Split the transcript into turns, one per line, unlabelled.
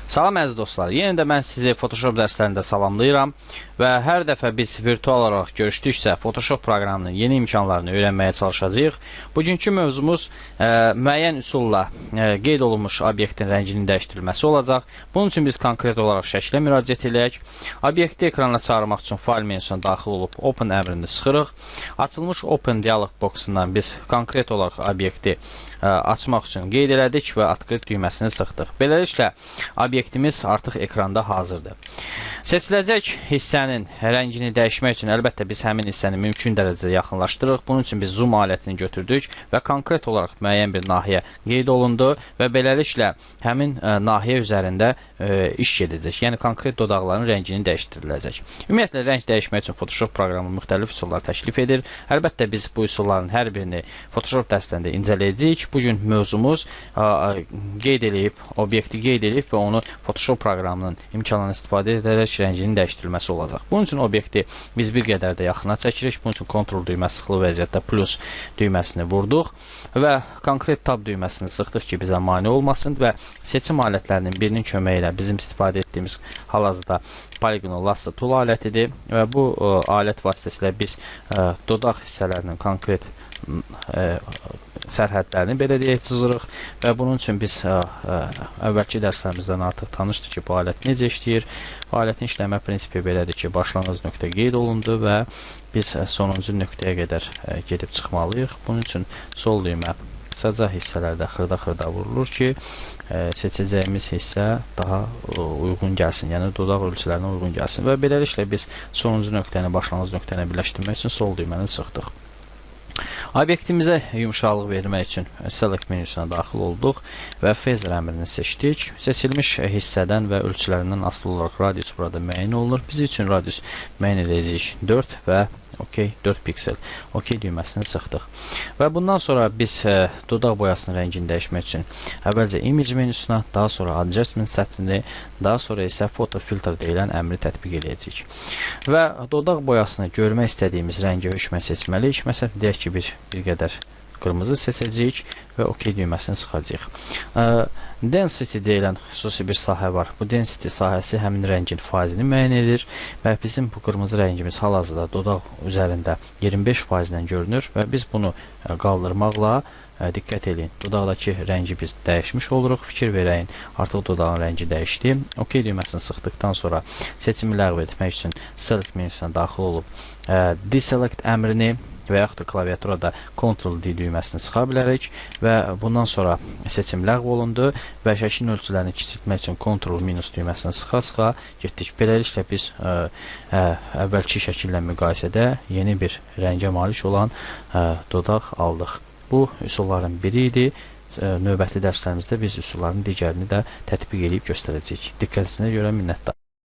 Salam əziz dostlar, yenə də mən sizi Photoshop dərslərində salamlayıram və hər dəfə biz virtual olaraq görüşdükcə Photoshop proqramının yeni imkanlarını öyrənməyə çalışacağıq. Bugünkü mövzumuz müəyyən üsulla qeyd olunmuş obyektin rənginin dəyişdirilməsi olacaq. Bunun üçün biz konkret olaraq şəklə müraciət edək. Obyekti ekrana çağırmaq üçün fayl menüsünə daxil olub Open əmrini sıxırıq. Açılmış Open dialog boxundan biz konkret olaraq obyekti açmaq üçün qeyd elədik və Открыть düyməsini sıxdıq. Beləliklə, obyektimiz artıq ekranda hazırdır. Seçiləcək hissənin rəngini dəyişmək üçün əlbəttə biz həmin hissəni mümkün dərəcədə yaxınlaşdırırıq. Bunun üçün biz zoom alətini götürdük və konkret olaraq müəyyən bir nahiyə qeyd olundu və beləliklə həmin nahiyə üzərində iş gedəcək. Yəni, konkret dodaqların rəngini dəyişdiriləcək. Ümumiyyətlə, rəng dəyişmək üçün Photoshop proqramı müxtəlif üsullar təklif edir. Əlbəttə, biz bu üsulların hər birini Photoshop dərslərində incələyəcəyik. Bugün mövzumuz qeyd edib, obyekti qeyd edib və onu Photoshop proqramının imkanlarını istifadə edərək rənginin dəyişdirilməsi olacaq. Bunun üçün obyekti biz bir qədər də yaxına çəkirik. Bunun üçün Ctrl düyməsi sıxılı vəziyyətdə plus düyməsini vurduq və konkret tab düyməsini sıxdıq ki, bizə mane olmasın və seçim alətlərinin birinin köməyi ilə bizim istifadə etdiyimiz hal-hazırda Polygon Lasso tool alətidir və bu alət vasitəsilə biz dodaq hissələrinin konkret sərhədlərini belə deyək cızırıq və bunun üçün biz əvvəlki dərslərimizdən artıq tanışdır ki, bu alət necə işləyir. Bu alətin işləmə prinsipi belədir ki, başlanğıc nöqtə qeyd olundu və biz sonuncu nöqtəyə qədər gedib çıxmalıyıq. Bunun üçün sol düymə qısaca hissələrdə xırda-xırda vurulur ki, seçəcəyimiz hissə daha uyğun gəlsin, yəni dodaq ölçülərinə uyğun gəlsin və beləliklə biz sonuncu nöqtəni başlanğıc nöqtəni birləşdirmək üçün sol düyməni sıxdıq. Obyektimizə yumşaqlıq vermək üçün Select menüsünə daxil olduq və Feather əmrini seçdik. Seçilmiş hissədən və ölçülərindən asılı olaraq radius burada müəyyən olunur. Biz üçün radius müəyyən edəcəyik 4 və 4 piksel. OK düyməsini sıxdıq. Və bundan sonra biz dodaq boyasının rəngini dəyişmək üçün əvvəlcə Image menüsünə, daha sonra Adjustment sətrini, daha sonra isə Photo Filter deyilən əmri tətbiq edəcəyik. Və dodaq boyasını görmək istədiyimiz rəngi hökmə seçməliyik. Məsələn, deyək ki, bir qədər qırmızı seçəcəyik və OK düyməsini sıxacağıq. Density deyilən xüsusi bir sahə var. Bu density sahəsi həmin rəngin faizini müəyyən edir və bizim bu qırmızı rəngimiz hal-hazırda dodaq üzərində 25% görünür və biz bunu qaldırmaqla diqqət edin. Dodaqdakı rəngi biz dəyişmiş oluruq. Fikir verəyin, artıq dodağın rəngi dəyişdi. OK düyməsini sıxdıqdan sonra seçimi ləğv etmək üçün Select menüsünə daxil olub Deselect əmrini və yaxud da klaviaturada Ctrl-D düyməsini sıxa bilərik və bundan sonra seçim ləğv olundu və şəklin ölçülərini kiçiltmək üçün Ctrl- düyməsini sıxa-sıxa getdik. Beləliklə biz əvvəlki şəkillə müqayisədə yeni bir rəngə malik olan dodaq aldıq. Bu üsulların biri idi. Növbəti dərslərimizdə biz üsulların digərini də tətbiq edib göstərəcəyik. Diqqətinizə görə minnətdarım.